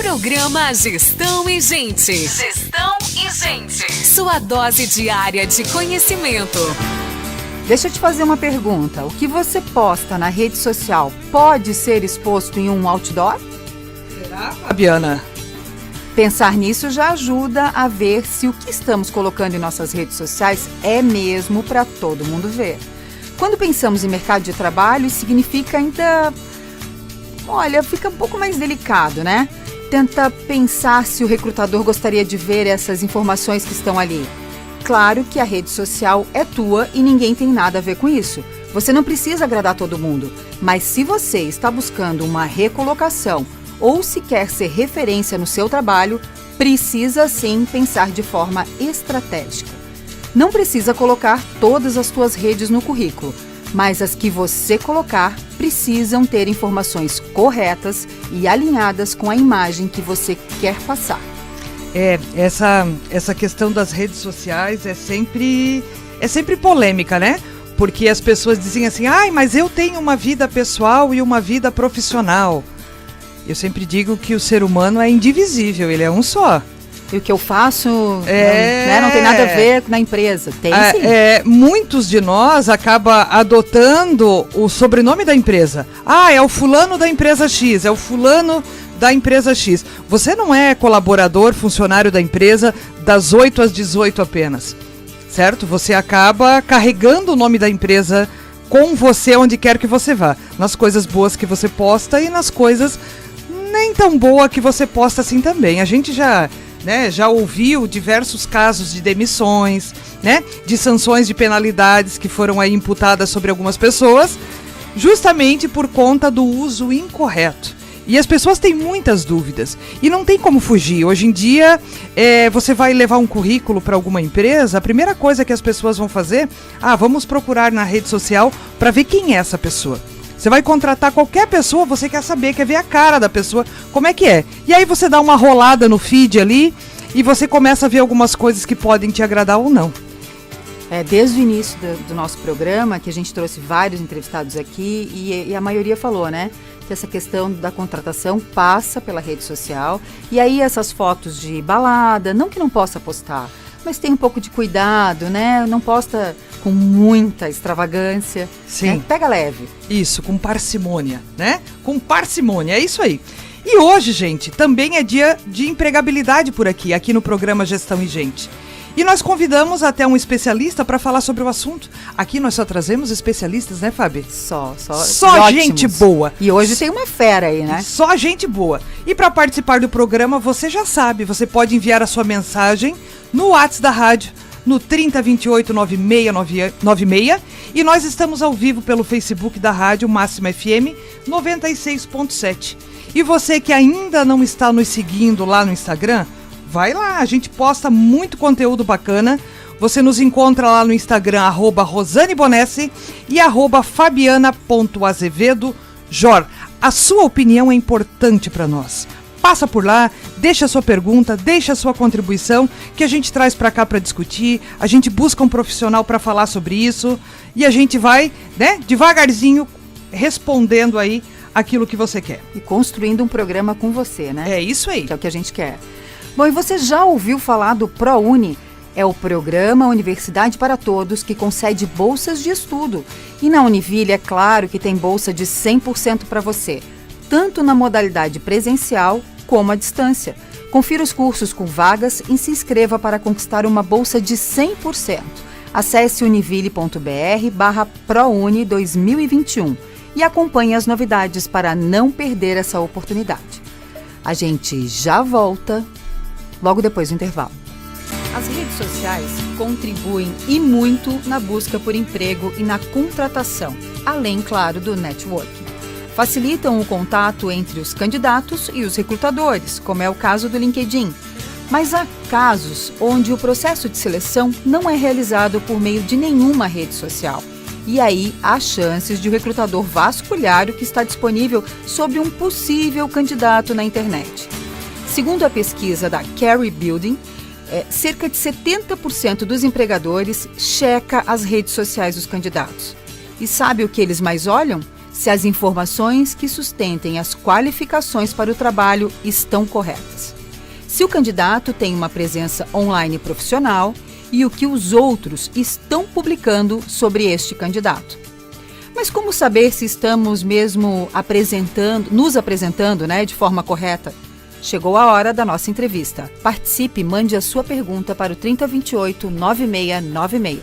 Programa Gestão e Gente. Gestão e Gente. Sua dose diária de conhecimento. Deixa eu te fazer uma pergunta. O que você posta na rede social pode ser exposto em um outdoor? Será, Fabiana? Pensar nisso já ajuda a ver se o que estamos colocando em nossas redes sociais é mesmo para todo mundo ver. Quando pensamos em mercado de trabalho, significa ainda... Olha, fica um pouco mais delicado, né? Tenta pensar se o recrutador gostaria de ver essas informações que estão ali. Claro que a rede social é tua e ninguém tem nada a ver com isso. Você não precisa agradar todo mundo. Mas se você está buscando uma recolocação ou se quer ser referência no seu trabalho, precisa sim pensar de forma estratégica. Não precisa colocar todas as tuas redes no currículo, mas as que você colocar precisam ter informações corretas e alinhadas com a imagem que você quer passar. Essa questão das redes sociais é sempre polêmica, né? Porque as pessoas dizem assim, mas eu tenho uma vida pessoal e uma vida profissional. Eu sempre digo que o ser humano é indivisível, ele é um só. E o que eu faço não tem nada a ver na empresa. Tem sim. Muitos de nós acabam adotando o sobrenome da empresa. É o fulano da empresa X, é o fulano da empresa X. Você não é colaborador, funcionário da empresa das 8 às 18 apenas, certo? Você acaba carregando o nome da empresa com você onde quer que você vá. Nas coisas boas que você posta e nas coisas nem tão boas que você posta assim também. A gente já ouviu diversos casos de demissões, de sanções de penalidades que foram aí imputadas sobre algumas pessoas, justamente por conta do uso incorreto. E as pessoas têm muitas dúvidas e não tem como fugir. Hoje em dia, você vai levar um currículo para alguma empresa, a primeira coisa que as pessoas vão fazer, vamos procurar na rede social para ver quem é essa pessoa. Você vai contratar qualquer pessoa, você quer saber, quer ver a cara da pessoa, como é que é. E aí você dá uma rolada no feed ali e você começa a ver algumas coisas que podem te agradar ou não. Desde o início do nosso programa, que a gente trouxe vários entrevistados aqui e a maioria falou, que essa questão da contratação passa pela rede social. E aí essas fotos de balada, não que não possa postar, mas tem um pouco de cuidado, não posta com muita extravagância. Sim. Pega leve. Isso, com parcimônia, Com parcimônia, é isso aí. E hoje, gente, também é dia de empregabilidade por aqui no programa Gestão e Gente. E nós convidamos até um especialista para falar sobre o assunto. Aqui nós só trazemos especialistas, né, Fabi? Só gente boa. E hoje tem uma fera aí, Só gente boa. E para participar do programa, você já sabe, você pode enviar a sua mensagem no WhatsApp da rádio, no 3028-9696. E nós estamos ao vivo pelo Facebook da Rádio Máxima FM 96.7. E você que ainda não está nos seguindo lá no Instagram, vai lá, a gente posta muito conteúdo bacana. Você nos encontra lá no Instagram, @RosaneBonessi e @Fabiana.AzevedoJor. A sua opinião é importante para nós. Passa por lá, deixa a sua pergunta, deixa a sua contribuição, que a gente traz para cá para discutir, a gente busca um profissional para falar sobre isso e a gente vai, devagarzinho, respondendo aí aquilo que você quer. E construindo um programa com você, É isso aí. Que é o que a gente quer. Bom, e você já ouviu falar do ProUni? É o programa Universidade para Todos que concede bolsas de estudo. E na Univille, é claro que tem bolsa de 100% para você, tanto na modalidade presencial como à distância. Confira os cursos com vagas e se inscreva para conquistar uma bolsa de 100%. Acesse univille.br/ProUni 2021 e acompanhe as novidades para não perder essa oportunidade. A gente já volta logo depois do intervalo. As redes sociais contribuem e muito na busca por emprego e na contratação, além, claro, do networking. Facilitam o contato entre os candidatos e os recrutadores, como é o caso do LinkedIn. Mas há casos onde o processo de seleção não é realizado por meio de nenhuma rede social. E aí há chances de o recrutador vasculhar o que está disponível sobre um possível candidato na internet. Segundo a pesquisa da Carey Building, cerca de 70% dos empregadores checa as redes sociais dos candidatos. E sabe o que eles mais olham? se as informações que sustentem as qualificações para o trabalho estão corretas, se o candidato tem uma presença online profissional e o que os outros estão publicando sobre este candidato. Mas como saber se estamos mesmo nos apresentando, de forma correta? Chegou a hora da nossa entrevista. Participe e mande a sua pergunta para o 3028-9696.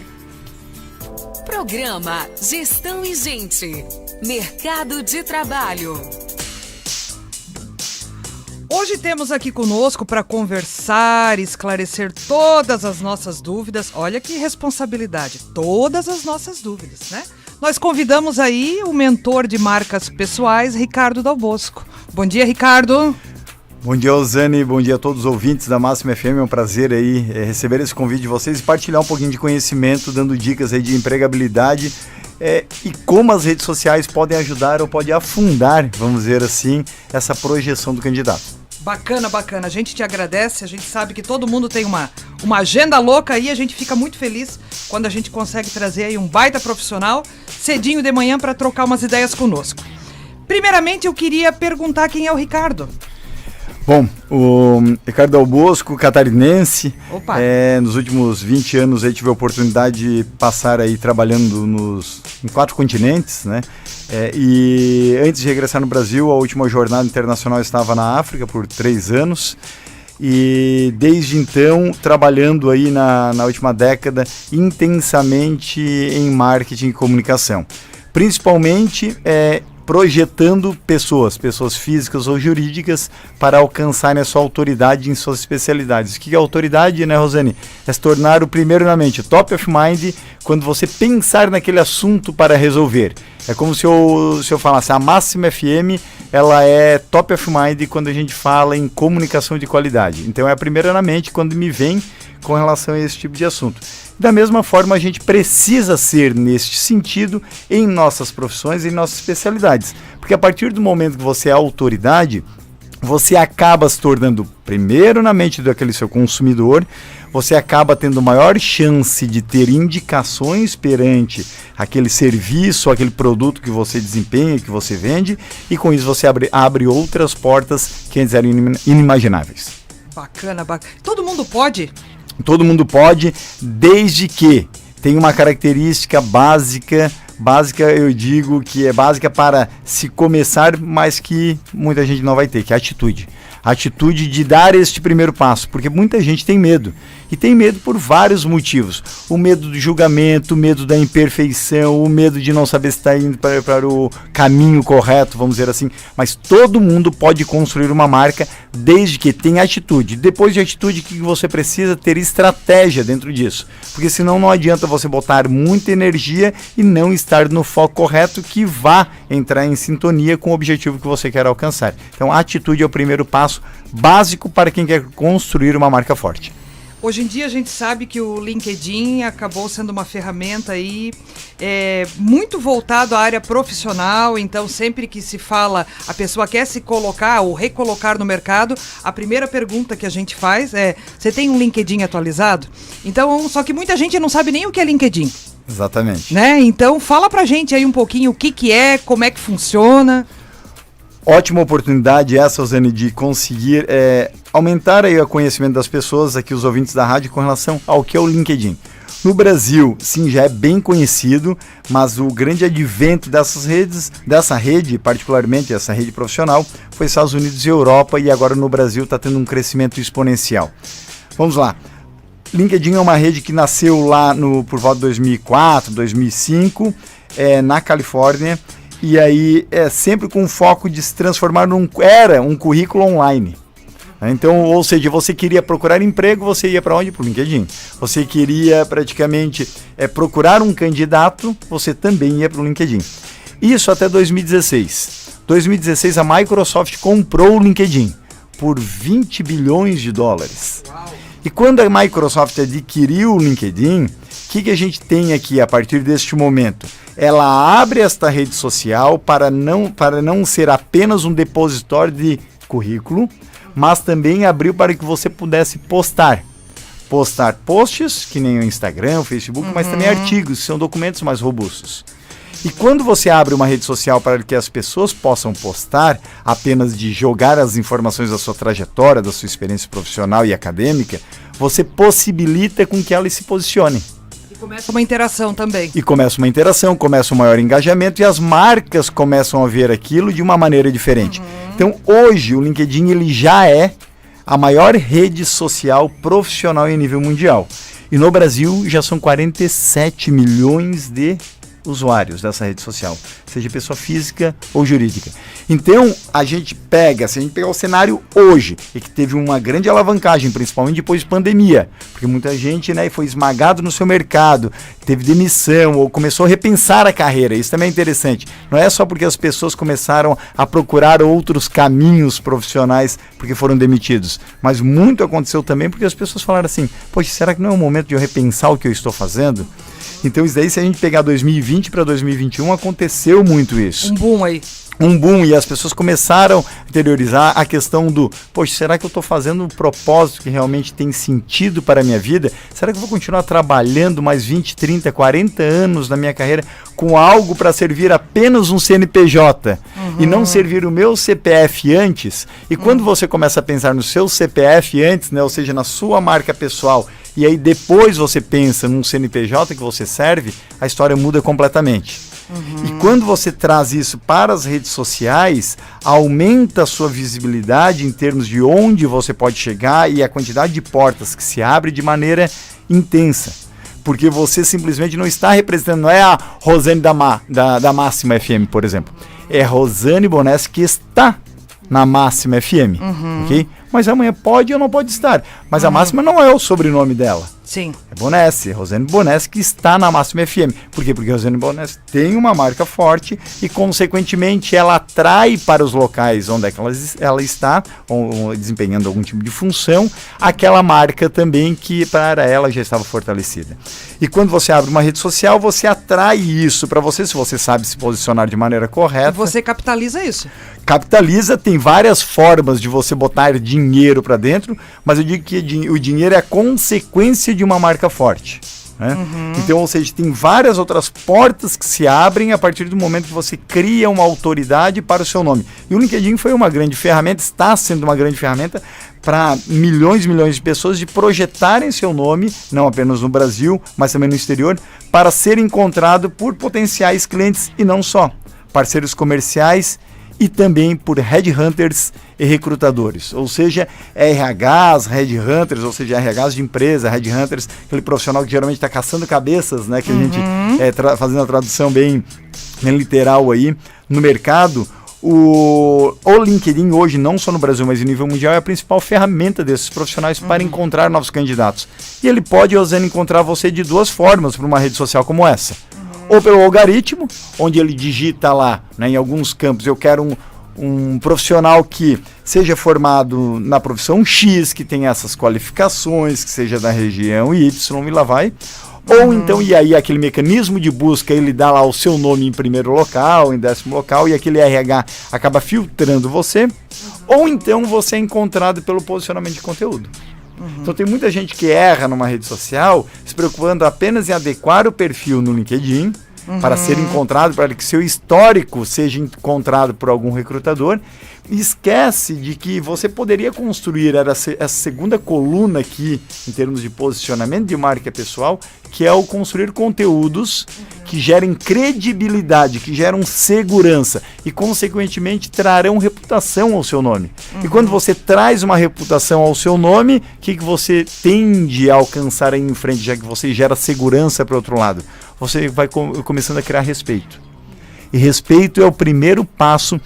Programa Gestão e Gente. Mercado de Trabalho. Hoje temos aqui conosco para conversar, esclarecer todas as nossas dúvidas. Olha que responsabilidade, todas as nossas dúvidas, né? Nós convidamos aí o mentor de marcas pessoais, Ricardo Dal Bosco. Bom dia, Ricardo. Bom dia, Rosane, bom dia a todos os ouvintes da Máxima FM, é um prazer aí receber esse convite de vocês e partilhar um pouquinho de conhecimento, dando dicas aí de empregabilidade e como as redes sociais podem ajudar ou podem afundar, vamos dizer assim, essa projeção do candidato. Bacana, bacana. A gente te agradece, a gente sabe que todo mundo tem uma agenda louca aí, a gente fica muito feliz quando a gente consegue trazer aí um baita profissional cedinho de manhã para trocar umas ideias conosco. Primeiramente, eu queria perguntar quem é o Ricardo. Bom, o Ricardo Dal Bosco, catarinense, Opa. Nos últimos 20 anos eu tive a oportunidade de passar aí trabalhando em 4 continentes, né? E antes de regressar no Brasil, a última jornada internacional estava na África por 3 anos. E desde então, trabalhando aí na última década intensamente em marketing e comunicação. Principalmente projetando pessoas físicas ou jurídicas para alcançarem a sua autoridade em suas especialidades. O que é autoridade, né, Rosane? É se tornar o primeiro na mente, top of mind, quando você pensar naquele assunto para resolver. É como se eu falasse, a Máxima FM, ela é top of mind quando a gente fala em comunicação de qualidade. Então é a primeira na mente quando me vem com relação a esse tipo de assunto. Da mesma forma, a gente precisa ser, neste sentido, em nossas profissões, em nossas especialidades. Porque a partir do momento que você é autoridade, você acaba se tornando primeiro na mente daquele seu consumidor, você acaba tendo maior chance de ter indicações perante aquele serviço, aquele produto que você desempenha, que você vende, e com isso você abre outras portas que antes eram inimagináveis. Bacana, bacana. Todo mundo pode? Todo mundo pode, desde que tenha uma característica básica eu digo que é básica para se começar, mas que muita gente não vai ter, que é a atitude. A atitude de dar este primeiro passo, porque muita gente tem medo. E tem medo por vários motivos. O medo do julgamento, o medo da imperfeição, o medo de não saber se está indo para o caminho correto, vamos dizer assim. Mas todo mundo pode construir uma marca desde que tenha atitude. Depois de atitude, o que você precisa? Ter estratégia dentro disso. Porque senão não adianta você botar muita energia e não estar no foco correto que vá entrar em sintonia com o objetivo que você quer alcançar. Então a atitude é o primeiro passo básico para quem quer construir uma marca forte. Hoje em dia a gente sabe que o LinkedIn acabou sendo uma ferramenta aí muito voltado à área profissional, então sempre que se fala, a pessoa quer se colocar ou recolocar no mercado, a primeira pergunta que a gente faz é, você tem um LinkedIn atualizado? Então, só que muita gente não sabe nem o que é LinkedIn. Exatamente. Né? Então fala pra gente aí um pouquinho o que é, como é que funciona. Ótima oportunidade essa, Rosane, de conseguir aumentar aí o conhecimento das pessoas, aqui os ouvintes da rádio, com relação ao que é o LinkedIn. No Brasil, sim, já é bem conhecido, mas o grande advento dessa rede, particularmente essa rede profissional, foi Estados Unidos e Europa, e agora no Brasil está tendo um crescimento exponencial. Vamos lá. LinkedIn é uma rede que nasceu lá por volta de 2004, 2005, na Califórnia, e aí sempre com o foco de se transformar era um currículo online. Então, ou seja, você queria procurar emprego, você ia para onde? Para o LinkedIn. Você queria praticamente procurar um candidato, você também ia para o LinkedIn. Isso até 2016. 2016 a Microsoft comprou o LinkedIn por 20 bilhões de dólares. Uau. E quando a Microsoft adquiriu o LinkedIn, o que a gente tem aqui a partir deste momento? Ela abre esta rede social para não ser apenas um depositório de currículo, mas também abriu para que você pudesse postar posts, que nem o Instagram, o Facebook, mas também artigos, que são documentos mais robustos. E quando você abre uma rede social para que as pessoas possam postar, apenas de jogar as informações da sua trajetória, da sua experiência profissional e acadêmica, você possibilita com que elas se posicionem. E começa uma interação também. E começa uma interação, começa um maior engajamento e as marcas começam a ver aquilo de uma maneira diferente. Então, hoje, o LinkedIn ele já é a maior rede social profissional em nível mundial. E no Brasil já são 47 milhões de usuários dessa rede social, seja pessoa física ou jurídica. Então, se a gente pegar o cenário hoje, e que teve uma grande alavancagem, principalmente depois de pandemia, porque muita gente, né, foi esmagado no seu mercado, teve demissão ou começou a repensar a carreira. Isso também é interessante. Não é só porque as pessoas começaram a procurar outros caminhos profissionais porque foram demitidos, mas muito aconteceu também porque as pessoas falaram assim, poxa, será que não é o momento de eu repensar o que eu estou fazendo? Então isso daí, se a gente pegar 2020 para 2021, aconteceu muito isso. Um boom aí. Um boom, e as pessoas começaram a interiorizar a questão do, poxa, será que eu estou fazendo um propósito que realmente tem sentido para a minha vida? Será que eu vou continuar trabalhando mais 20, 30, 40 anos na minha carreira com algo para servir apenas um CNPJ e não servir o meu CPF antes? E quando você começa a pensar no seu CPF antes, né, ou seja, na sua marca pessoal, e aí depois você pensa num CNPJ que você serve, a história muda completamente. E quando você traz isso para as redes sociais, aumenta a sua visibilidade em termos de onde você pode chegar e a quantidade de portas que se abre de maneira intensa. Porque você simplesmente não está representando, não é a Rosane da Máxima FM, por exemplo. É Rosane Bonesse que está na Máxima FM, ok? Mas amanhã pode ou não pode estar. Mas a Máxima não é o sobrenome dela. Sim. É Bonesse, Rosane Bonesse que está na Máxima FM. Por quê? Porque a Rosane Bonesse tem uma marca forte e, consequentemente, ela atrai para os locais onde é que ela está, ou desempenhando algum tipo de função, aquela marca também que para ela já estava fortalecida. E quando você abre uma rede social, você atrai isso para você, se você sabe se posicionar de maneira correta. E você capitaliza isso. Capitaliza, tem várias formas de você botar dinheiro para dentro, mas eu digo que o dinheiro é a consequência de uma marca forte, né? Então, ou seja, tem várias outras portas que se abrem a partir do momento que você cria uma autoridade para o seu nome. E o LinkedIn foi uma grande ferramenta, está sendo uma grande ferramenta para milhões e milhões de pessoas de projetarem seu nome, não apenas no Brasil, mas também no exterior, para ser encontrado por potenciais clientes e não só, parceiros comerciais e também por headhunters e recrutadores, ou seja, RHs, headhunters, ou seja, RHs de empresa, headhunters, aquele profissional que geralmente está caçando cabeças, né, que a gente fazendo a tradução bem literal aí no mercado. O LinkedIn hoje, não só no Brasil, mas em nível mundial, é a principal ferramenta desses profissionais para encontrar novos candidatos. E ele pode, Rosane, encontrar você de duas formas para uma rede social como essa. Ou pelo algoritmo, onde ele digita lá, né, em alguns campos, eu quero um profissional que seja formado na profissão X, que tenha essas qualificações, que seja da região Y, e lá vai. Ou então, e aí aquele mecanismo de busca, ele dá lá o seu nome em primeiro local, em 10º local, e aquele RH acaba filtrando você. Ou então você é encontrado pelo posicionamento de conteúdo. Então tem muita gente que erra numa rede social se preocupando apenas em adequar o perfil no LinkedIn para ser encontrado, para que seu histórico seja encontrado por algum recrutador, e esquece de que você poderia construir essa segunda coluna aqui em termos de posicionamento de marca pessoal, que é o construir conteúdos que gerem credibilidade, que geram segurança e, consequentemente, trarão reputação ao seu nome. E quando você traz uma reputação ao seu nome, o que você tende a alcançar aí em frente, já que você gera segurança para o outro lado? Você vai começando a criar respeito. E respeito é o primeiro passo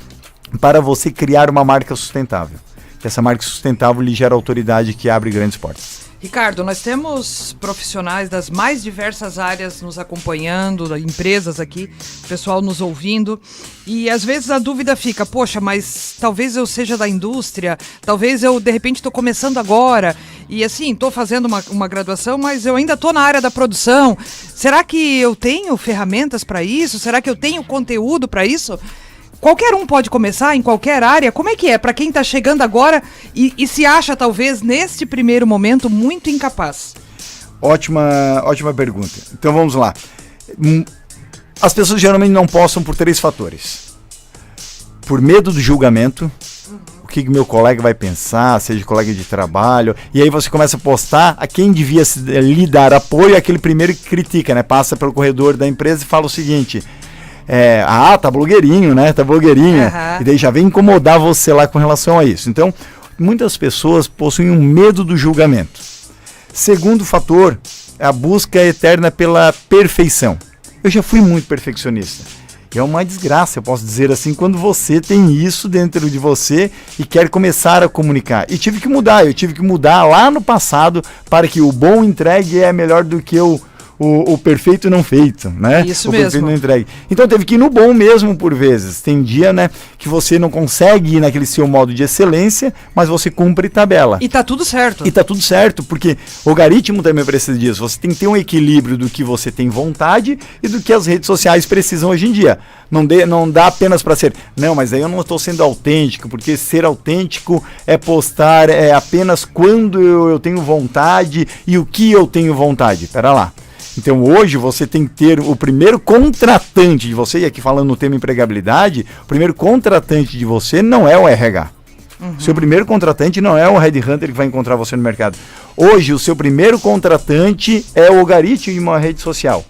para você criar uma marca sustentável. Que essa marca sustentável lhe gera autoridade que abre grandes portas. Ricardo, nós temos profissionais das mais diversas áreas nos acompanhando, empresas aqui, pessoal nos ouvindo, e às vezes a dúvida fica, poxa, mas talvez eu seja da indústria, talvez eu de repente estou começando agora, e assim, estou fazendo uma graduação, mas eu ainda estou na área da produção. Será que eu tenho ferramentas para isso? Será que eu tenho conteúdo para isso? Qualquer um pode começar em qualquer área? Como é que é para quem está chegando agora e se acha, talvez, neste primeiro momento, muito incapaz? Ótima pergunta. Então vamos lá. As pessoas geralmente não postam por 3 fatores. Por medo do julgamento, o que meu colega vai pensar, seja colega de trabalho, e aí você começa a postar a quem devia lhe dar apoio, aquele primeiro que critica, né? Passa pelo corredor da empresa e fala o seguinte, tá blogueirinho, né? Tá blogueirinha. E daí já vem incomodar você lá com relação a isso. Então, muitas pessoas possuem um medo do julgamento. Segundo fator, a busca eterna pela perfeição. Eu já fui muito perfeccionista. É uma desgraça, eu posso dizer assim, quando você tem isso dentro de você e quer começar a comunicar. E tive que mudar, eu tive que mudar lá no passado para que o bom entregue é melhor do que o perfeito não feito, né? Isso o mesmo. Perfeito não entregue. Então teve que ir no bom mesmo por vezes. Tem dia, né, que você não consegue ir naquele seu modo de excelência, mas você cumpre tabela. E tá tudo certo. E tá tudo certo, porque o algoritmo também precisa disso. Você tem que ter um equilíbrio do que você tem vontade e do que as redes sociais precisam hoje em dia. Não dá apenas para ser, não, mas aí eu não estou sendo autêntico, porque ser autêntico é postar apenas quando eu tenho vontade e o que eu tenho vontade. Pera lá. Então hoje você tem que ter o primeiro contratante de você, e aqui falando no tema empregabilidade, o primeiro contratante de você não é o RH. Seu primeiro contratante não é o headhunter que vai encontrar você no mercado. Hoje o seu primeiro contratante é o algoritmo de uma rede social.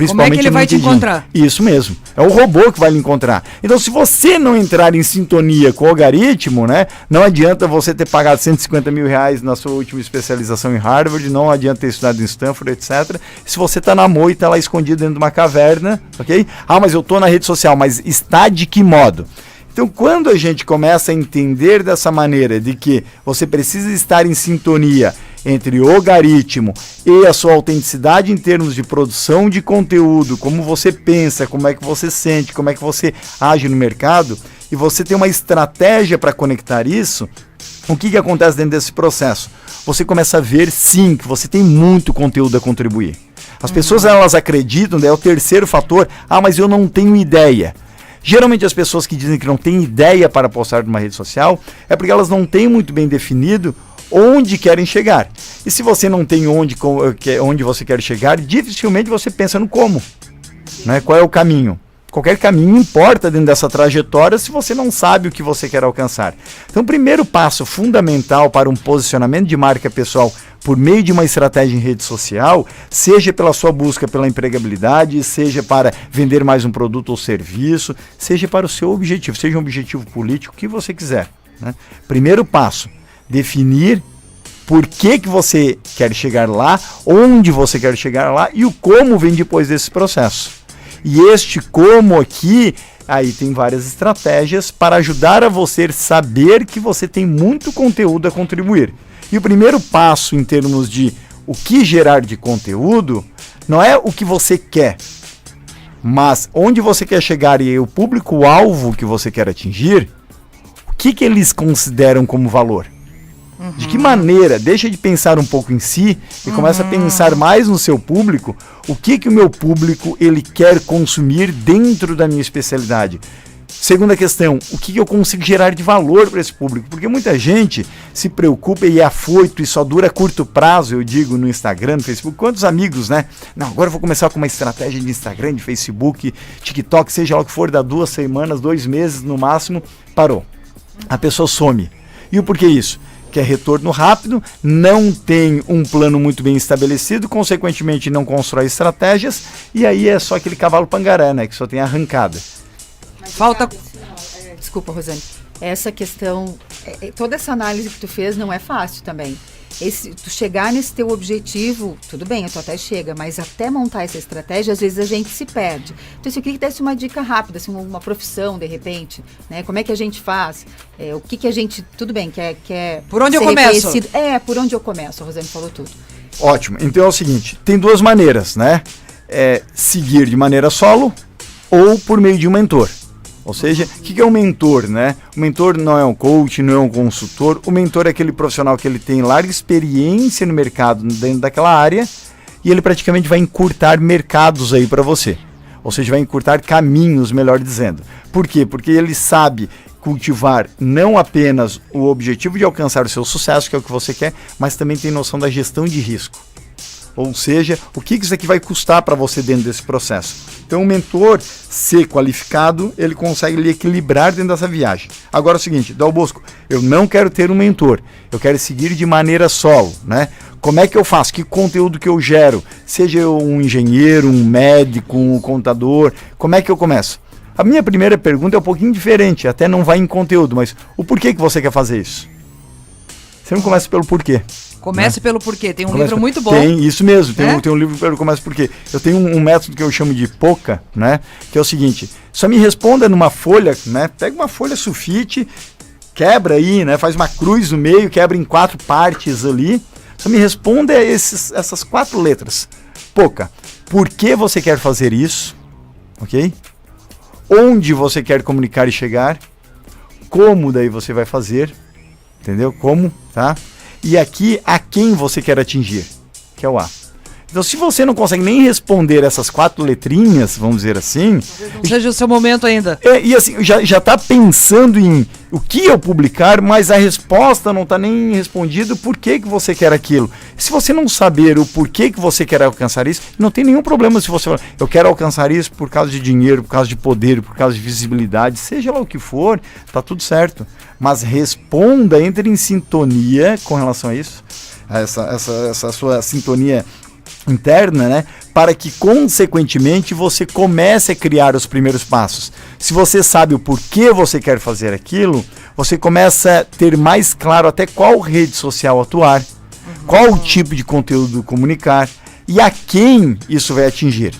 Como é que ele vai te encontrar? Isso mesmo, é o robô que vai lhe encontrar. Então se você não entrar em sintonia com o algoritmo, né, não adianta você ter pagado 150 mil reais na sua última especialização em Harvard, não adianta ter estudado em Stanford, etc. Se você está na moita lá escondido dentro de uma caverna, ok? Mas eu estou na rede social, mas está de que modo? Então, quando a gente começa a entender dessa maneira de que você precisa estar em sintonia entre o algoritmo e a sua autenticidade em termos de produção de conteúdo, como você pensa, como é que você sente, como é que você age no mercado, e você tem uma estratégia para conectar isso, o que acontece dentro desse processo? Você começa a ver, sim, que você tem muito conteúdo a contribuir. As pessoas, elas acreditam, é o terceiro fator, mas eu não tenho ideia. Geralmente as pessoas que dizem que não têm ideia para postar numa rede social é porque elas não têm muito bem definido onde querem chegar. E se você não tem onde você quer chegar, dificilmente você pensa no como, né? Qual é o caminho. Qualquer caminho importa dentro dessa trajetória se você não sabe o que você quer alcançar. Então o primeiro passo fundamental para um posicionamento de marca pessoal por meio de uma estratégia em rede social, seja pela sua busca pela empregabilidade, seja para vender mais um produto ou serviço, seja para o seu objetivo, seja um objetivo político, o que você quiser, né? Primeiro passo, definir por que você quer chegar lá, onde você quer chegar lá e o como vem depois desse processo. E este como aqui, aí tem várias estratégias para ajudar a você saber que você tem muito conteúdo a contribuir. E o primeiro passo em termos de o que gerar de conteúdo, não é o que você quer, mas onde você quer chegar e o público-alvo que você quer atingir, o que eles consideram como valor? De que maneira? Deixa de pensar um pouco em si e começa a pensar mais no seu público. O que o meu público ele quer consumir dentro da minha especialidade? Segunda questão, o que eu consigo gerar de valor para esse público? Porque muita gente se preocupa e é afoito e só dura curto prazo, eu digo, no Instagram, no Facebook. Quantos amigos, né? Não, agora eu vou começar com uma estratégia de Instagram, de Facebook, TikTok, seja lá o que for, dá 2 semanas, 2 meses no máximo, parou. A pessoa some. E o porquê isso? Que é retorno rápido, não tem um plano muito bem estabelecido, consequentemente não constrói estratégias, e aí é só aquele cavalo pangaré, né, que só tem arrancada. Falta... Desculpa, Rosane. Essa questão, toda essa análise que tu fez não é fácil também. Tu chegar nesse teu objetivo, tudo bem, tu até chega, mas até montar essa estratégia, às vezes a gente se perde. Então, eu queria que desse uma dica rápida, assim, uma profissão, de repente, né? Como é que a gente faz? O que a gente, tudo bem, quer por onde eu começo? Por onde eu começo, a Rosane falou tudo. Ótimo, então é o seguinte, tem 2 maneiras, né? Seguir de maneira solo ou por meio de um mentor. Ou seja, o que é um mentor, né? O mentor não é um coach, não é um consultor. O mentor é aquele profissional que ele tem larga experiência no mercado dentro daquela área e ele praticamente vai encurtar mercados aí para você. Ou seja, vai encurtar caminhos, melhor dizendo. Por quê? Porque ele sabe cultivar não apenas o objetivo de alcançar o seu sucesso, que é o que você quer, mas também tem noção da gestão de risco. Ou seja, o que isso aqui vai custar para você dentro desse processo. Então o mentor, ser qualificado, ele consegue lhe equilibrar dentro dessa viagem. Agora é o seguinte, Dal Bosco, eu não quero ter um mentor, eu quero seguir de maneira solo, né? Como é que eu faço? Que conteúdo que eu gero? Seja eu um engenheiro, um médico, um contador, como é que eu começo? A minha primeira pergunta é um pouquinho diferente, até não vai em conteúdo, mas o porquê que você quer fazer isso? Você não começa pelo porquê. Comece pelo porquê, tem um livro muito bom. Tem, isso mesmo, tem um livro pelo começa por quê. Eu tenho um método que eu chamo de POCA, né? Que é o seguinte, só me responda numa folha, né? Pega uma folha sulfite, quebra aí, né? Faz uma cruz no meio, quebra em 4 partes ali. Só me responda essas 4 letras. POCA, por que você quer fazer isso? Ok? Onde você quer comunicar e chegar? Como daí você vai fazer? Entendeu? Como, tá? E aqui, a quem você quer atingir, que é o A. Então, se você não consegue nem responder essas 4 letrinhas, vamos dizer assim... Não seja o seu momento ainda. E assim, já está pensando em o que eu publicar, mas a resposta não está nem respondida, por que você quer aquilo. Se você não saber o porquê que você quer alcançar isso, não tem nenhum problema se você falar, eu quero alcançar isso por causa de dinheiro, por causa de poder, por causa de visibilidade, seja lá o que for, tá tudo certo. Mas responda, entre em sintonia com relação a isso, essa sua sintonia interna, né, para que consequentemente você comece a criar os primeiros passos. Se você sabe o porquê você quer fazer aquilo, você começa a ter mais claro até qual rede social atuar, qual o tipo de conteúdo comunicar e a quem isso vai atingir.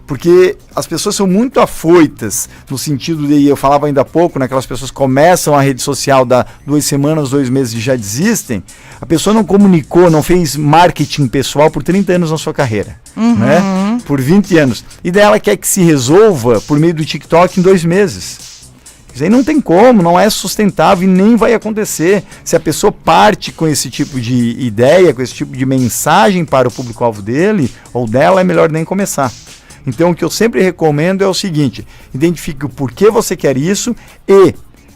Porque as pessoas são muito afoitas, no sentido de, eu falava ainda há pouco, né, aquelas pessoas começam a rede social, dá 2 semanas, 2 meses e já desistem. A pessoa não comunicou, não fez marketing pessoal por 30 anos na sua carreira, né? Por 20 anos. E daí ela quer que se resolva por meio do TikTok em 2 meses. Isso aí não tem como, não é sustentável e nem vai acontecer. Se a pessoa parte com esse tipo de ideia, com esse tipo de mensagem para o público-alvo dele ou dela, é melhor nem começar. Então, o que eu sempre recomendo é o seguinte, identifique o porquê você quer isso e,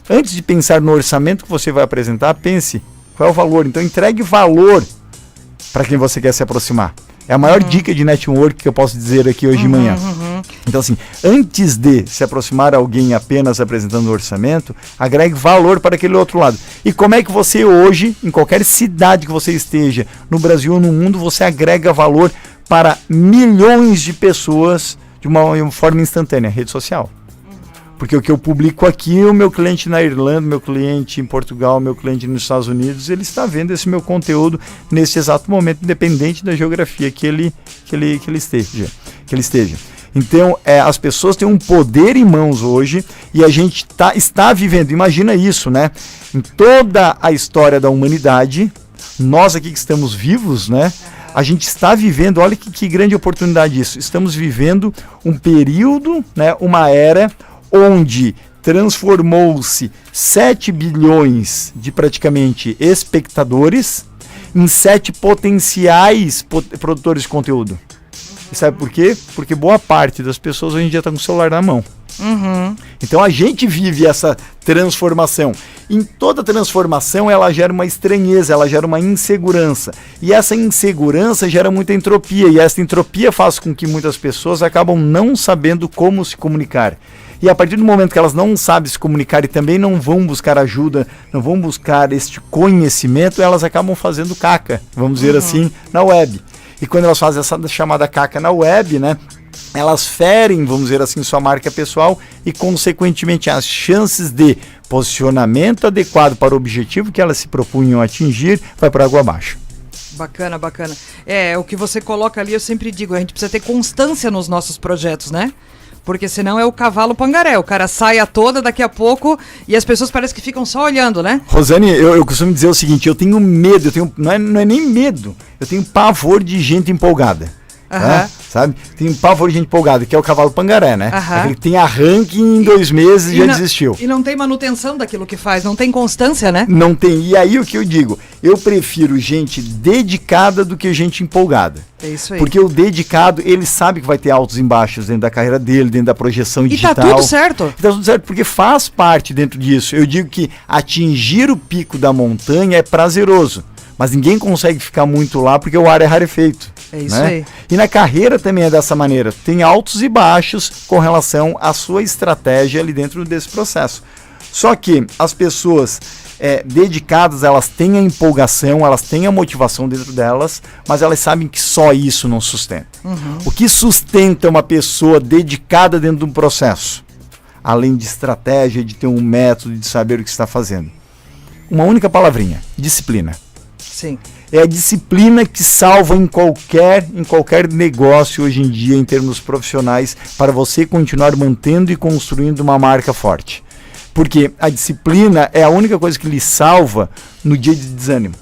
antes de pensar no orçamento que você vai apresentar, pense qual é o valor. Então, entregue valor para quem você quer se aproximar. É a maior dica de network que eu posso dizer aqui hoje de manhã. Então, assim, antes de se aproximar alguém apenas apresentando o orçamento, agregue valor para aquele outro lado. E como é que você hoje, em qualquer cidade que você esteja, no Brasil ou no mundo, você agrega valor para milhões de pessoas de uma forma instantânea, rede social. Porque o que eu publico aqui, o meu cliente na Irlanda, meu cliente em Portugal, meu cliente nos Estados Unidos, ele está vendo esse meu conteúdo nesse exato momento, independente da geografia que ele esteja. Então, as pessoas têm um poder em mãos hoje e a gente está vivendo, imagina isso, né? Em toda a história da humanidade, nós aqui que estamos vivos, né? A gente está vivendo, olha que grande oportunidade isso, estamos vivendo um período, né, uma era onde transformou-se 7 bilhões de praticamente espectadores em 7 potenciais produtores de conteúdo. E sabe por quê? Porque boa parte das pessoas hoje em dia está com o celular na mão. Então a gente vive essa transformação. Em toda transformação ela gera uma estranheza, ela gera uma insegurança. E essa insegurança gera muita entropia. E essa entropia faz com que muitas pessoas acabam não sabendo como se comunicar. E a partir do momento que elas não sabem se comunicar e também não vão buscar ajuda, não vão buscar este conhecimento, elas acabam fazendo caca, vamos dizer assim, na web. E quando elas fazem essa chamada caca na web, né, elas ferem, vamos dizer assim, sua marca pessoal e, consequentemente, as chances de posicionamento adequado para o objetivo que elas se propunham atingir vai para água abaixo. Bacana, bacana. O que você coloca ali, eu sempre digo, a gente precisa ter constância nos nossos projetos, né? Porque senão é o cavalo pangaré, o cara sai a toda daqui a pouco e as pessoas parecem que ficam só olhando, né? Rosane, eu costumo dizer o seguinte, eu tenho medo, não é nem medo, eu tenho pavor de gente empolgada. Né? Sabe? Tem um pavor de gente empolgada, que é o cavalo pangaré, né? Ele tem arranque e em 2 meses já desistiu. E não tem manutenção daquilo que faz, não tem constância, né? Não tem. E aí o que eu digo? Eu prefiro gente dedicada do que gente empolgada. É isso aí. Porque o dedicado, ele sabe que vai ter altos e baixos dentro da carreira dele, dentro da projeção digital. E tá tudo certo. Tá tudo certo, porque faz parte dentro disso. Eu digo que atingir o pico da montanha é prazeroso. mas ninguém consegue ficar muito lá porque o ar é rarefeito. É isso aí. E na carreira também é dessa maneira. Tem altos e baixos com relação à sua estratégia ali dentro desse processo. Só que as pessoas dedicadas, elas têm a empolgação, elas têm a motivação dentro delas, mas elas sabem que só isso não sustenta. O que sustenta uma pessoa dedicada dentro de um processo? Além de estratégia, de ter um método, de saber o que está fazendo. Uma única palavrinha: disciplina. Sim. É a disciplina que salva em qualquer negócio hoje em dia, em termos profissionais, para você continuar mantendo e construindo uma marca forte. Porque a disciplina é a única coisa que lhe salva no dia de desânimo.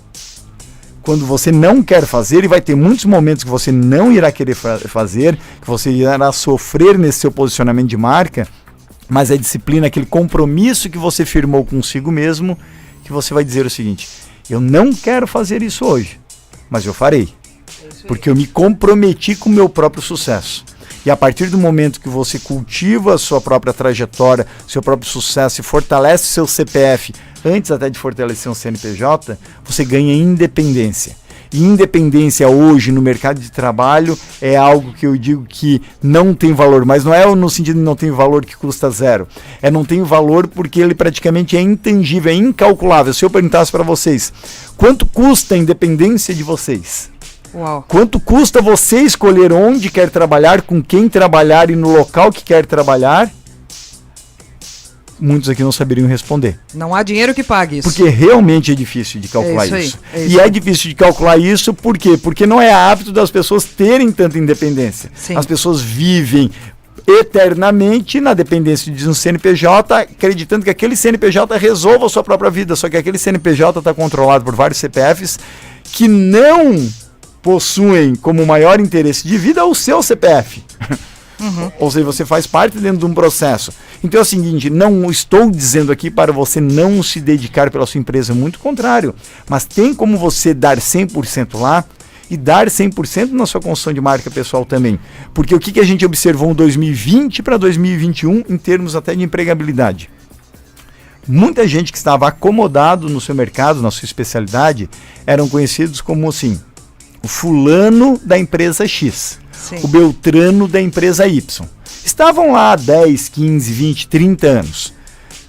Quando você não quer fazer, e vai ter muitos momentos que você não irá querer fazer, que você irá sofrer nesse seu posicionamento de marca, mas a disciplina, aquele compromisso que você firmou consigo mesmo, que você vai dizer o seguinte: eu não quero fazer isso hoje, mas eu farei, porque eu me comprometi com o meu próprio sucesso. E a partir do momento que você cultiva a sua própria trajetória, seu próprio sucesso e fortalece o seu CPF, antes até de fortalecer um CNPJ, você ganha independência. E independência hoje no mercado de trabalho é algo que eu digo que não tem valor, mas não é no sentido de não tem valor que custa zero. Não tem valor porque ele praticamente é intangível, é incalculável. Se eu perguntasse para vocês, quanto custa a independência de vocês? Uau. Quanto custa você escolher onde quer trabalhar, com quem trabalhar e no local que quer trabalhar? Muitos aqui não saberiam responder. Não há dinheiro que pague isso. Porque realmente é difícil de calcular isso. E é difícil de calcular isso por quê? Porque não é hábito das pessoas terem tanta independência. Sim. As pessoas vivem eternamente na dependência de um CNPJ, acreditando que aquele CNPJ resolva a sua própria vida. Só que aquele CNPJ está controlado por vários CPFs que não possuem como maior interesse de vida o seu CPF. Ou seja, você faz parte dentro de um processo. Então é o seguinte, não estou dizendo aqui para você não se dedicar pela sua empresa, muito contrário, mas tem como você dar 100% lá e dar 100% na sua construção de marca pessoal também. Porque o que a gente observou em 2020 para 2021 em termos até de empregabilidade? Muita gente que estava acomodado no seu mercado, na sua especialidade, eram conhecidos como assim, o fulano da empresa X. Sim. O Beltrano da empresa Y. Estavam lá há 10, 15, 20, 30 anos.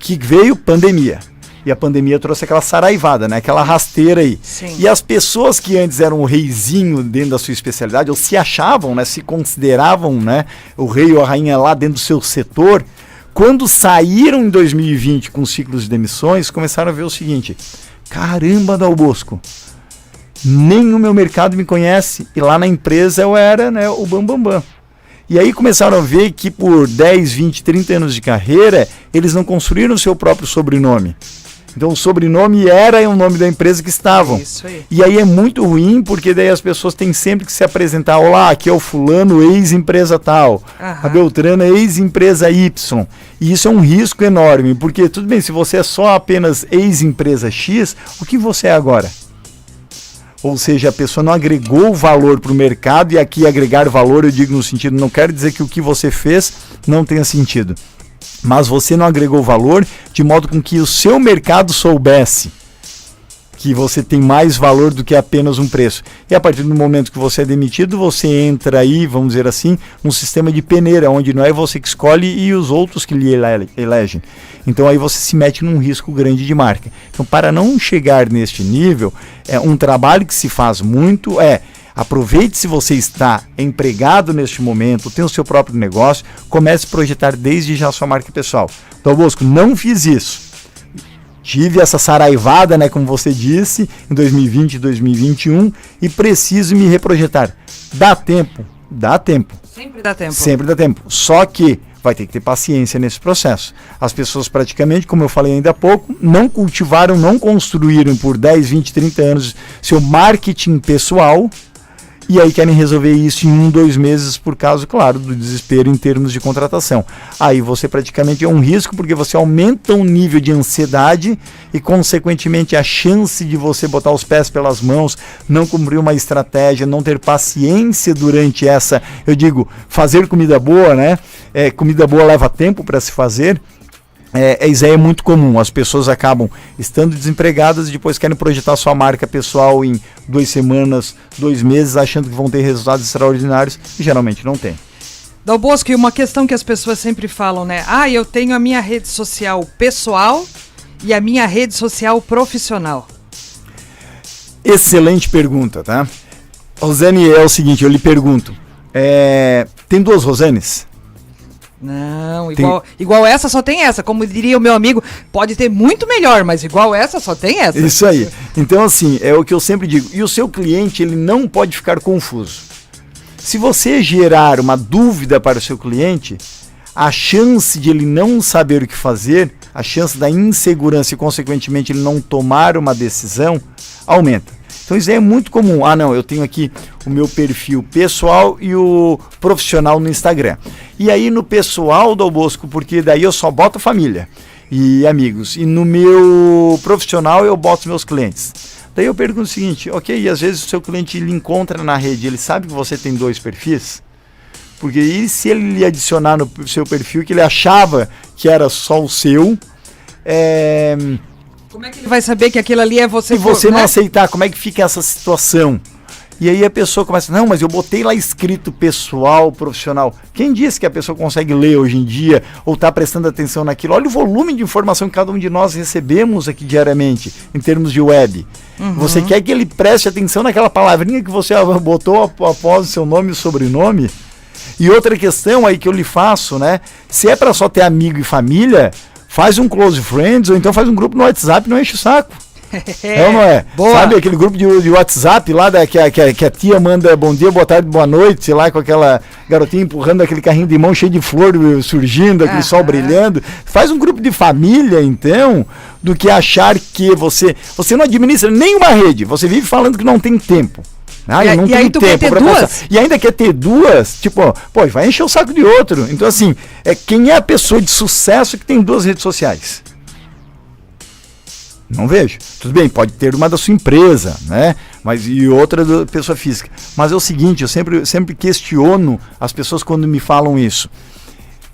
Que veio pandemia. E a pandemia trouxe aquela saraivada, né? Aquela rasteira aí. Sim. E as pessoas que antes eram o reizinho dentro da sua especialidade, ou se achavam, né? Se consideravam, né? O rei ou a rainha lá dentro do seu setor, quando saíram em 2020 com ciclos de demissões, começaram a ver o seguinte: caramba, Dal Bosco, nem o meu mercado me conhece, e lá na empresa eu era, né, o bambambam. E aí começaram a ver que por 10, 20, 30 anos de carreira, eles não construíram o seu próprio sobrenome. Então o sobrenome era o nome da empresa que estavam. Isso aí. E aí é muito ruim, porque daí as pessoas têm sempre que se apresentar: olá, aqui é o fulano, ex-empresa tal, a Beltrana, ex-empresa Y. E isso é um risco enorme, porque tudo bem, se você é só apenas ex-empresa X, o que você é agora? Ou seja, a pessoa não agregou valor para o mercado, e aqui agregar valor eu digo no sentido, não quero dizer que o que você fez não tenha sentido, mas você não agregou valor de modo com que o seu mercado soubesse que você tem mais valor do que apenas um preço. E a partir do momento que você é demitido, você entra aí, vamos dizer assim, um sistema de peneira, onde não é você que escolhe e os outros que lhe elegem. Então aí você se mete num risco grande de marca. Então, para não chegar neste nível, um trabalho que se faz muito aproveite se você está empregado neste momento, tem o seu próprio negócio, comece a projetar desde já a sua marca pessoal. Dal Bosco, não fiz isso. Tive essa saraivada, né, como você disse, em 2020 e 2021, e preciso me reprojetar. Dá tempo? Dá tempo. Sempre dá tempo. Sempre dá tempo. Só que vai ter que ter paciência nesse processo. As pessoas praticamente, como eu falei ainda há pouco, não cultivaram, não construíram por 10, 20, 30 anos seu marketing pessoal, e aí querem resolver isso em 1, 2 meses por causa, claro, do desespero em termos de contratação. Aí você praticamente é um risco, porque você aumenta o nível de ansiedade e, consequentemente, a chance de você botar os pés pelas mãos, não cumprir uma estratégia, não ter paciência durante essa, eu digo, fazer comida boa, né? Comida boa leva tempo para se fazer. Isso aí é muito comum. As pessoas acabam estando desempregadas e depois querem projetar sua marca pessoal em 2 semanas, 2 meses, achando que vão ter resultados extraordinários e geralmente não tem. Dal Bosco, e uma questão que as pessoas sempre falam, né? Eu tenho a minha rede social pessoal e a minha rede social profissional. Excelente pergunta, tá? Rosane, é o seguinte, eu lhe pergunto, tem 2 Rosanes? Não, igual essa só tem essa. Como diria o meu amigo, pode ter muito melhor, mas igual essa só tem essa. Isso aí. Então, assim, é o que eu sempre digo. E o seu cliente, ele não pode ficar confuso. Se você gerar uma dúvida para o seu cliente, a chance de ele não saber o que fazer, a chance da insegurança e, consequentemente, ele não tomar uma decisão, aumenta. Então isso é muito comum. Não, eu tenho aqui o meu perfil pessoal e o profissional no Instagram. E aí no pessoal, Dal Bosco, porque daí eu só boto família e amigos. E no meu profissional eu boto meus clientes. Daí eu pergunto o seguinte, ok, e às vezes o seu cliente lhe encontra na rede, ele sabe que você tem 2 perfis? Porque e se ele lhe adicionar no seu perfil que ele achava que era só o seu, como é que ele vai saber que aquilo ali é você? Se você não aceitar, como é que fica essa situação? E aí a pessoa começa, não, mas eu botei lá escrito pessoal, profissional. Quem disse que a pessoa consegue ler hoje em dia ou está prestando atenção naquilo? Olha o volume de informação que cada um de nós recebemos aqui diariamente, em termos de web. Uhum. Você quer que ele preste atenção naquela palavrinha que você botou após o seu nome e sobrenome? E outra questão aí que eu lhe faço, né? Se é para só ter amigo e família, faz um close friends ou então faz um grupo no WhatsApp, não enche o saco. Ou não é? Boa. Sabe aquele grupo de WhatsApp lá que a tia manda bom dia, boa tarde, boa noite, sei lá, com aquela garotinha empurrando aquele carrinho de mão cheio de flor surgindo, aquele sol brilhando. Faz um grupo de família, então, do que achar que você não administra nenhuma rede, você vive falando que não tem tempo. Eu não tenho tempo pra pensar. E ainda quer ter 2, tipo, vai encher o saco de outro. Então, assim, quem é a pessoa de sucesso que tem 2 redes sociais? Não vejo. Tudo bem, pode ter uma da sua empresa, né? E outra da pessoa física. Mas é o seguinte, eu sempre questiono as pessoas quando me falam isso.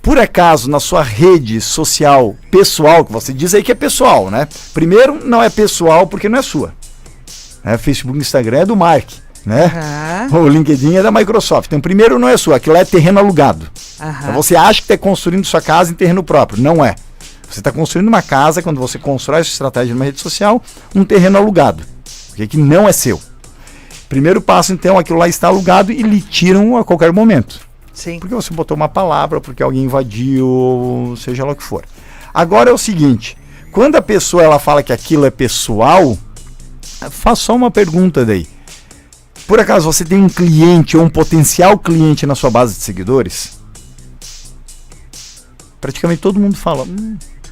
Por acaso, na sua rede social pessoal, que você diz aí que é pessoal, né? Primeiro, não é pessoal porque não é sua. Facebook e Instagram é do Mark, né? O LinkedIn é da Microsoft. Então, primeiro, não é sua. Aquilo é terreno alugado. Então, você acha que está construindo sua casa em terreno próprio. Não é. Você está construindo uma casa, quando você constrói essa estratégia numa rede social, um terreno alugado, porque que não é seu. Primeiro passo, então, aquilo lá está alugado e lhe tiram a qualquer momento. Sim. Porque você botou uma palavra, porque alguém invadiu, seja lá o que for. Agora é o seguinte, quando a pessoa ela fala que aquilo é pessoal, faça só uma pergunta daí. Por acaso você tem um cliente ou um potencial cliente na sua base de seguidores? Praticamente todo mundo fala,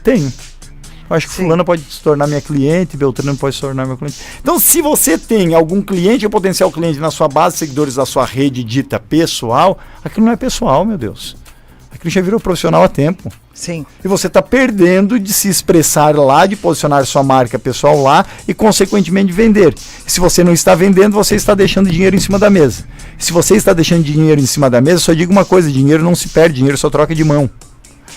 tenho. Eu acho que fulano pode se tornar minha cliente, Beltrano pode se tornar meu cliente. Então, se você tem algum cliente ou potencial cliente na sua base de seguidores da sua rede dita pessoal, aquilo não é pessoal, meu Deus. Aquilo já virou profissional há tempo. Sim. E você está perdendo de se expressar lá, de posicionar sua marca pessoal lá e, consequentemente, vender. E se você não está vendendo, você está deixando dinheiro em cima da mesa. Se você está deixando dinheiro em cima da mesa, só digo uma coisa, dinheiro não se perde, dinheiro só troca de mão.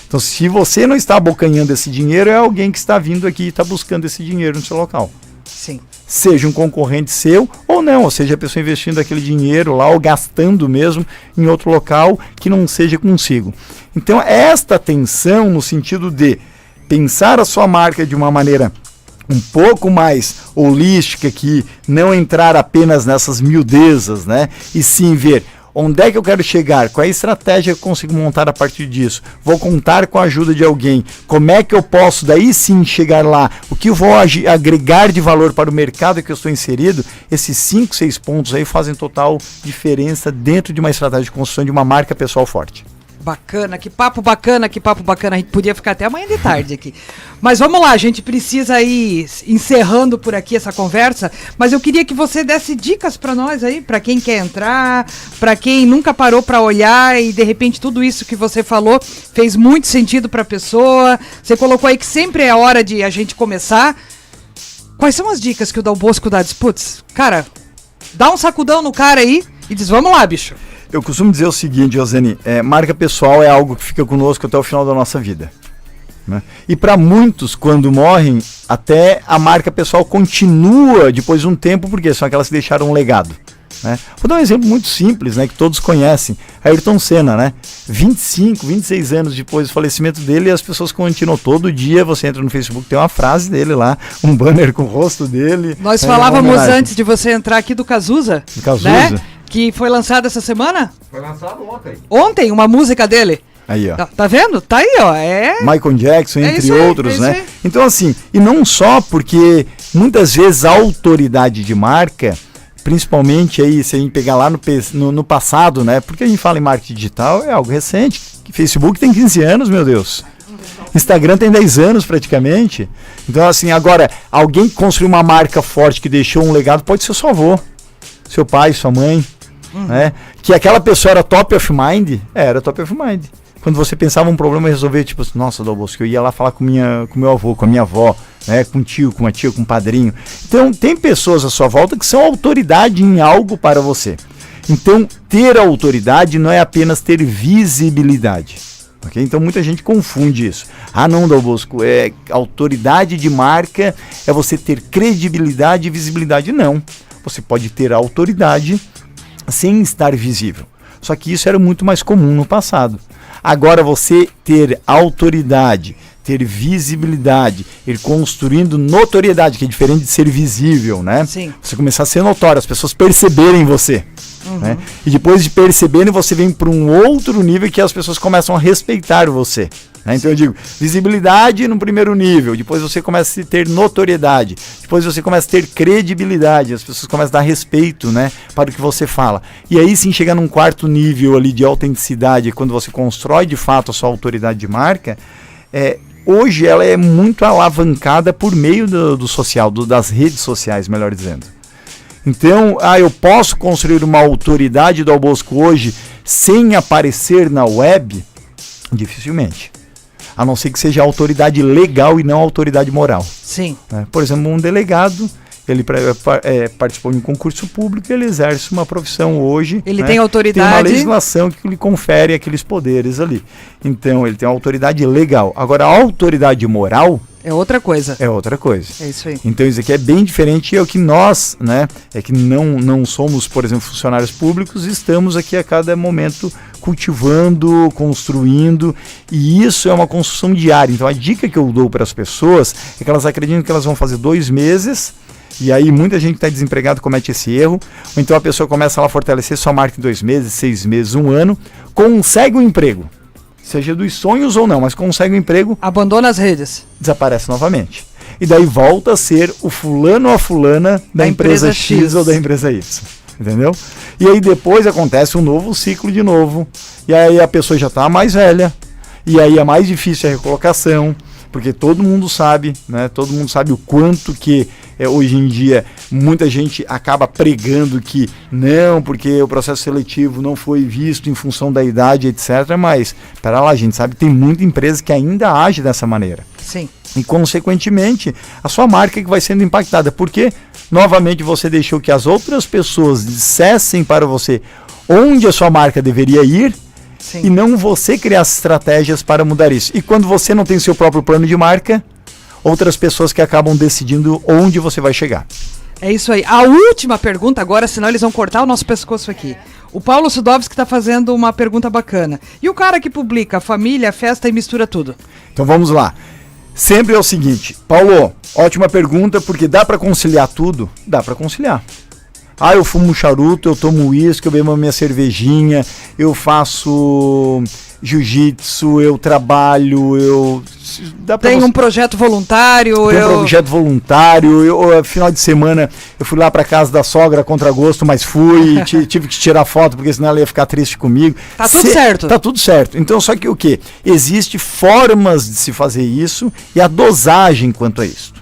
Então, se você não está abocanhando esse dinheiro, é alguém que está vindo aqui e está buscando esse dinheiro no seu local. Sim. Seja um concorrente seu ou não, ou seja, a pessoa investindo aquele dinheiro lá ou gastando mesmo em outro local que não seja consigo. Então, esta atenção no sentido de pensar a sua marca de uma maneira um pouco mais holística, que não entrar apenas nessas miudezas, né? E sim ver onde é que eu quero chegar, qual é a estratégia que eu consigo montar a partir disso, vou contar com a ajuda de alguém, como é que eu posso daí sim chegar lá, o que eu vou agregar de valor para o mercado que eu estou inserido, esses 5, 6 pontos aí fazem total diferença dentro de uma estratégia de construção de uma marca pessoal forte. Bacana, que papo bacana, que papo bacana. A gente podia ficar até amanhã de tarde aqui. Mas vamos lá, a gente precisa ir encerrando por aqui essa conversa, mas eu queria que você desse dicas para nós aí, para quem quer entrar, para quem nunca parou para olhar e de repente tudo isso que você falou fez muito sentido para a pessoa. Você colocou aí que sempre é a hora de a gente começar. Quais são as dicas que o Dal Bosco dá? Putz, cara, dá um sacudão no cara aí e diz, vamos lá, bicho. Eu costumo dizer o seguinte, Rosane, marca pessoal é algo que fica conosco até o final da nossa vida. né? E para muitos, quando morrem, até a marca pessoal continua depois de um tempo, porque são aquelas que deixaram um legado, né? Vou dar um exemplo muito simples, né, que todos conhecem, Ayrton Senna, né? 25, 26 anos depois do falecimento dele, as pessoas continuam todo dia, você entra no Facebook, tem uma frase dele lá, um banner com o rosto dele. Nós falávamos antes de você entrar aqui do Cazuza, né? Que foi lançado essa semana? Foi lançado ontem. Ontem, uma música dele. Aí, ó. Tá vendo? Tá aí, ó. Michael Jackson, entre outros, né? Então, assim, e não só porque muitas vezes a autoridade de marca, principalmente aí, se a gente pegar lá no passado, né? Porque a gente fala em marketing digital, é algo recente. Facebook tem 15 anos, meu Deus. Instagram tem 10 anos praticamente. Então, assim, agora, alguém que construiu uma marca forte que deixou um legado, pode ser seu avô, seu pai, sua mãe, né? Que aquela pessoa era top of mind, era top of mind. Quando você pensava um problema e resolver, tipo, nossa, Dom Bosco, eu ia lá falar com meu avô, com a minha avó, né, com um tio, com uma tia, com um padrinho. Então, tem pessoas à sua volta que são autoridade em algo para você. Então, ter autoridade não é apenas ter visibilidade. Okay? Então, muita gente confunde isso. Ah, não, Dom Bosco, autoridade de marca é você ter credibilidade e visibilidade. Não. Você pode ter autoridade sem estar visível. Só que isso era muito mais comum no passado. Agora você ter autoridade, ter visibilidade, ir construindo notoriedade, que é diferente de ser visível, né? Sim. Você começar a ser notório, as pessoas perceberem você. Né? E depois de perceberem, você vem para um outro nível que as pessoas começam a respeitar você. Né? Então eu digo, visibilidade no primeiro nível, depois você começa a ter notoriedade, depois você começa a ter credibilidade, as pessoas começam a dar respeito, né, para o que você fala. E aí sim chega num quarto nível ali de autenticidade, quando você constrói de fato a sua autoridade de marca, hoje ela é muito alavancada por meio do social, das redes sociais, melhor dizendo. Então, eu posso construir uma autoridade do Dom Bosco hoje sem aparecer na web? Dificilmente. A não ser que seja autoridade legal e não autoridade moral. Sim. Por exemplo, um delegado, ele participou de um concurso público, ele exerce uma profissão hoje. Ele tem autoridade. Tem uma legislação que lhe confere aqueles poderes ali. Então, ele tem uma autoridade legal. Agora, a autoridade moral é outra coisa. É outra coisa. É isso aí. Então isso aqui é bem diferente, é o que nós, né, que não somos, por exemplo, funcionários públicos, estamos aqui a cada momento cultivando, construindo, e isso é uma construção diária. Então a dica que eu dou para as pessoas é que elas acreditam que elas vão fazer 2 meses, e aí muita gente que está desempregado comete esse erro, ou então a pessoa começa a fortalecer sua marca em 2 meses, 6 meses, 1 ano, consegue um emprego. Seja dos sonhos ou não, mas consegue um emprego, abandona as redes, desaparece novamente. E daí volta a ser o fulano ou a fulana da empresa X ou da empresa Y. Entendeu? E aí depois acontece um novo ciclo de novo. E aí a pessoa já está mais velha. E aí é mais difícil a recolocação. Porque todo mundo sabe, né? Todo mundo sabe o quanto que hoje em dia muita gente acaba pregando que não, porque o processo seletivo não foi visto em função da idade, etc. Mas, pera lá, a gente sabe que tem muita empresa que ainda age dessa maneira. Sim. E, consequentemente, a sua marca que vai sendo impactada. Porque, novamente, você deixou que as outras pessoas dissessem para você onde a sua marca deveria ir. Sim. E não você criar estratégias para mudar isso. E quando você não tem seu próprio plano de marca, outras pessoas que acabam decidindo onde você vai chegar. É isso aí. A última pergunta agora, senão eles vão cortar o nosso pescoço aqui. O Paulo Sudovski está fazendo uma pergunta bacana. E o cara que publica família, festa e mistura tudo? Então vamos lá. Sempre é o seguinte, Paulo, ótima pergunta, porque dá para conciliar tudo? Dá para conciliar. Eu fumo charuto, eu tomo uísque, eu bebo a minha cervejinha, eu faço jiu-jitsu, eu trabalho, Tem um projeto voluntário. Tem um projeto voluntário, final de semana eu fui lá para casa da sogra contra gosto, mas fui, tive que tirar foto, porque senão ela ia ficar triste comigo. Tá tudo certo. Tá tudo certo. Então, só que o quê? Existem formas de se fazer isso e a dosagem quanto a isso.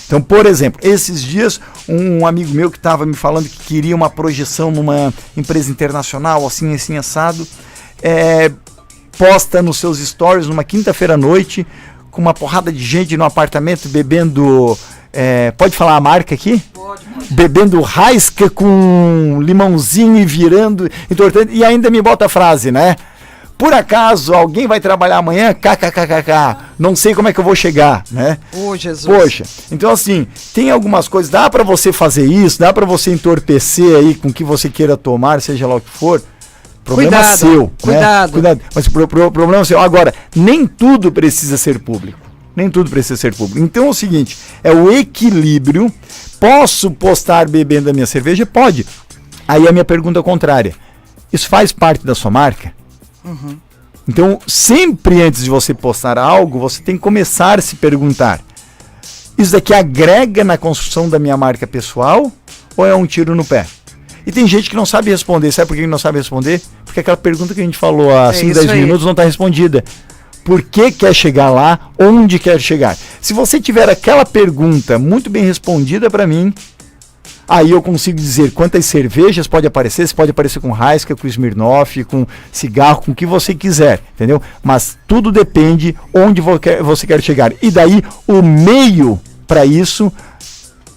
Então, por exemplo, esses dias, um amigo meu que estava me falando que queria uma projeção numa empresa internacional, assim assado, posta nos seus stories numa quinta-feira à noite, com uma porrada de gente no apartamento bebendo... pode falar a marca aqui? Pode. Bebendo Raisca com limãozinho e virando, entortando, e ainda me bota a frase, né? Por acaso alguém vai trabalhar amanhã? KKKKK. Não sei como é que eu vou chegar, né? Ô, Jesus. Poxa, então assim, tem algumas coisas, dá pra você fazer isso, dá pra você entorpecer aí com o que você queira tomar, seja lá o que for. Problema seu. Cuidado. Né? Cuidado. Mas problema seu. Agora, nem tudo precisa ser público. Nem tudo precisa ser público. Então é o seguinte, é o equilíbrio. Posso postar bebendo a minha cerveja? Pode. Aí a minha pergunta é contrária. Isso faz parte da sua marca? Uhum. Então, sempre antes de você postar algo, você tem que começar a se perguntar: isso daqui agrega na construção da minha marca pessoal ou é um tiro no pé? E tem gente que não sabe responder. Sabe por que não sabe responder? Porque aquela pergunta que a gente falou há 5, 10 minutos não está respondida. Por que quer chegar lá? Onde quer chegar? Se você tiver aquela pergunta muito bem respondida para mim, aí eu consigo dizer quantas cervejas pode aparecer. Se pode aparecer com Heineken, com Smirnoff, com cigarro, com o que você quiser, entendeu? Mas tudo depende onde você quer chegar. E daí o meio para isso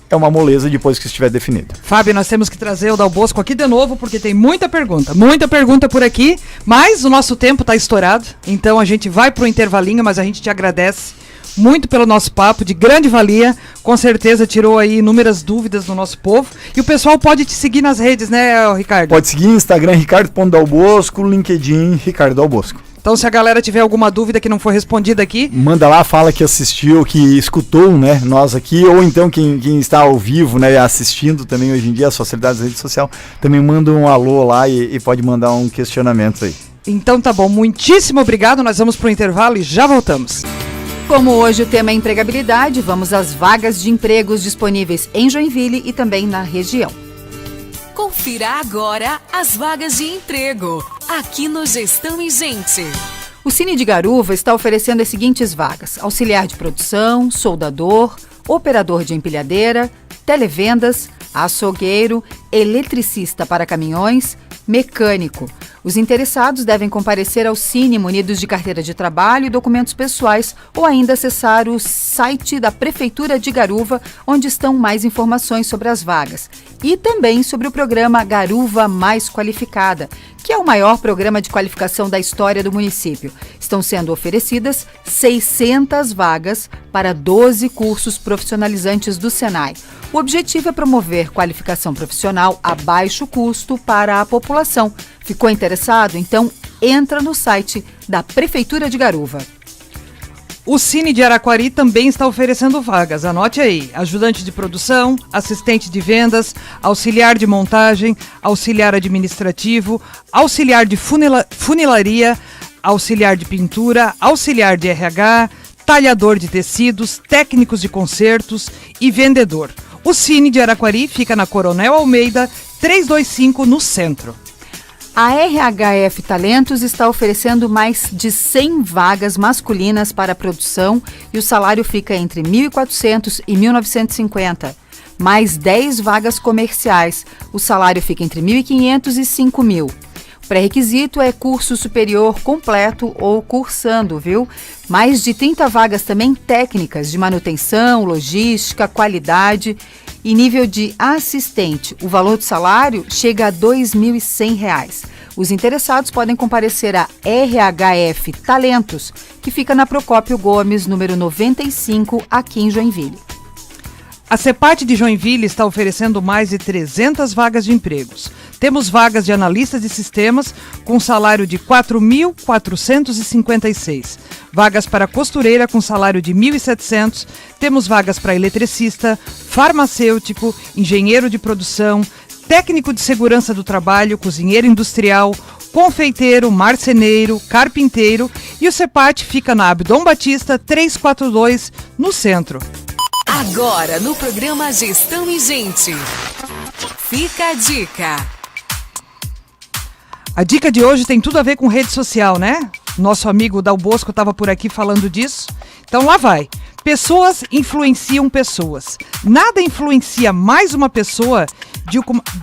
é uma moleza depois que estiver definido. Fábio, nós temos que trazer o Dal Bosco aqui de novo, porque tem muita pergunta por aqui, mas o nosso tempo está estourado, então a gente vai pro intervalinho, mas a gente te agradece muito pelo nosso papo, de grande valia, com certeza tirou aí inúmeras dúvidas do nosso povo, e o pessoal pode te seguir nas redes, né, Ricardo? Pode seguir Instagram, Ricardo.dalbosco, LinkedIn, Ricardo Dal Bosco. Então, se a galera tiver alguma dúvida que não foi respondida aqui, manda lá, fala que assistiu, que escutou, né, nós aqui, ou então quem está ao vivo, né, assistindo também hoje em dia, as facilidades da rede social, também manda um alô lá e pode mandar um questionamento aí. Então tá bom, muitíssimo obrigado, nós vamos pro intervalo e já voltamos. Como hoje o tema é empregabilidade, vamos às vagas de empregos disponíveis em Joinville e também na região. Confira agora as vagas de emprego, aqui no Gestão e Gente. O Cine de Garuva está oferecendo as seguintes vagas: auxiliar de produção, soldador, operador de empilhadeira, televendas, açougueiro, eletricista para caminhões, mecânico. Os interessados devem comparecer ao Cine munidos de carteira de trabalho e documentos pessoais ou ainda acessar o site da Prefeitura de Garuva, onde estão mais informações sobre as vagas. E também sobre o programa Garuva Mais Qualificada, que é o maior programa de qualificação da história do município. Estão sendo oferecidas 600 vagas para 12 cursos profissionalizantes do Senai. O objetivo é promover qualificação profissional a baixo custo para a população. Ficou interessado? Então entra no site da Prefeitura de Garuva. O Cine de Araquari também está oferecendo vagas. Anote aí: ajudante de produção, assistente de vendas, auxiliar de montagem, auxiliar administrativo, auxiliar de funilaria, auxiliar de pintura, auxiliar de RH, talhador de tecidos, técnicos de concertos e vendedor. O Cine de Araquari fica na Coronel Almeida, 325, no centro. A RHF Talentos está oferecendo mais de 100 vagas masculinas para a produção e o salário fica entre R$ 1.400 e R$ 1.950. Mais 10 vagas comerciais, o salário fica entre R$ 1.500 e R$ 5.000. O pré-requisito é curso superior completo ou cursando, viu? Mais de 30 vagas também técnicas de manutenção, logística, qualidade e nível de assistente. O valor do salário chega a R$ 2.100. Os interessados podem comparecer a RHF Talentos, que fica na Procópio Gomes, número 95, aqui em Joinville. A CEPAT de Joinville está oferecendo mais de 300 vagas de empregos. Temos vagas de analistas de sistemas com salário de R$ 4.456. Vagas para costureira com salário de R$ 1.700. Temos vagas para eletricista, farmacêutico, engenheiro de produção, técnico de segurança do trabalho, cozinheiro industrial, confeiteiro, marceneiro, carpinteiro. E o CEPAT fica na Abdom Batista 342, no centro. Agora, no programa Gestão e Gente, fica a dica. A dica de hoje tem tudo a ver com rede social, né? Nosso amigo Dal Bosco estava por aqui falando disso. Então lá vai. Pessoas influenciam pessoas. Nada influencia mais uma pessoa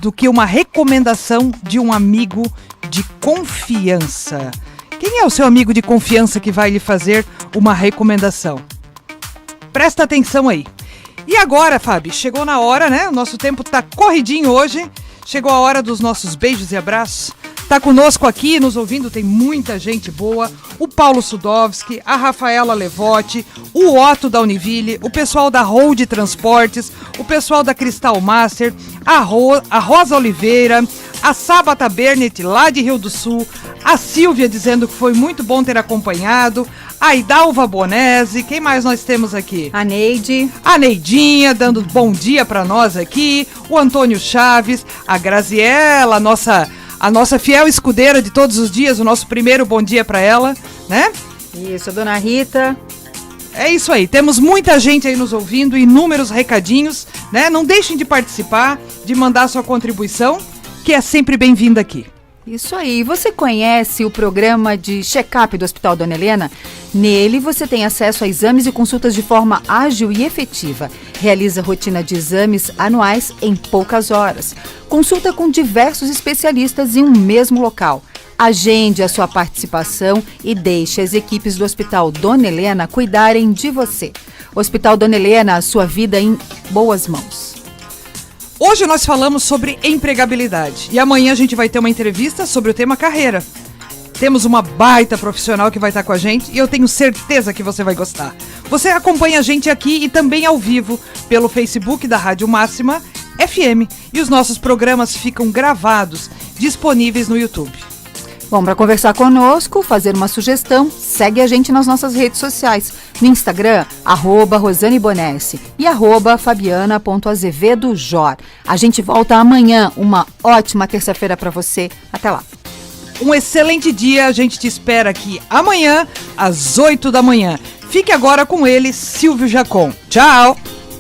do que uma recomendação de um amigo de confiança. Quem é o seu amigo de confiança que vai lhe fazer uma recomendação? Presta atenção aí. E agora, Fábio, chegou na hora, né? O nosso tempo tá corridinho hoje. Chegou a hora dos nossos beijos e abraços. Tá conosco aqui, nos ouvindo, tem muita gente boa. O Paulo Sudovski, a Rafaela Levotti, o Otto da Univille, o pessoal da Road Transportes, o pessoal da Cristal Master, a Rosa Oliveira, a Sabata Bernet lá de Rio do Sul, a Silvia dizendo que foi muito bom ter acompanhado, a Idalva Bonese, quem mais nós temos aqui? A Neide. A Neidinha dando bom dia pra nós aqui, o Antônio Chaves, a Graziella, a nossa fiel escudeira de todos os dias, o nosso primeiro bom dia pra ela, né? Isso, a dona Rita. É isso aí, temos muita gente aí nos ouvindo, inúmeros recadinhos, né? Não deixem de participar, de mandar sua contribuição, que é sempre bem-vinda aqui. Isso aí. Você conhece o programa de check-up do Hospital Dona Helena? Nele você tem acesso a exames e consultas de forma ágil e efetiva. Realiza rotina de exames anuais em poucas horas. Consulta com diversos especialistas em um mesmo local. Agende a sua participação e deixe as equipes do Hospital Dona Helena cuidarem de você. Hospital Dona Helena, a sua vida em boas mãos. Hoje nós falamos sobre empregabilidade e amanhã a gente vai ter uma entrevista sobre o tema carreira. Temos uma baita profissional que vai estar com a gente e eu tenho certeza que você vai gostar. Você acompanha a gente aqui e também ao vivo pelo Facebook da Rádio Máxima FM e os nossos programas ficam gravados, disponíveis no YouTube. Bom, para conversar conosco, fazer uma sugestão, segue a gente nas nossas redes sociais. No Instagram, @RosaniBonesse e @Fabiana.azevedojor. A gente volta amanhã, uma ótima terça-feira para você. Até lá. Um excelente dia, a gente te espera aqui amanhã, às 8 da manhã. Fique agora com ele, Silvio Jacon. Tchau!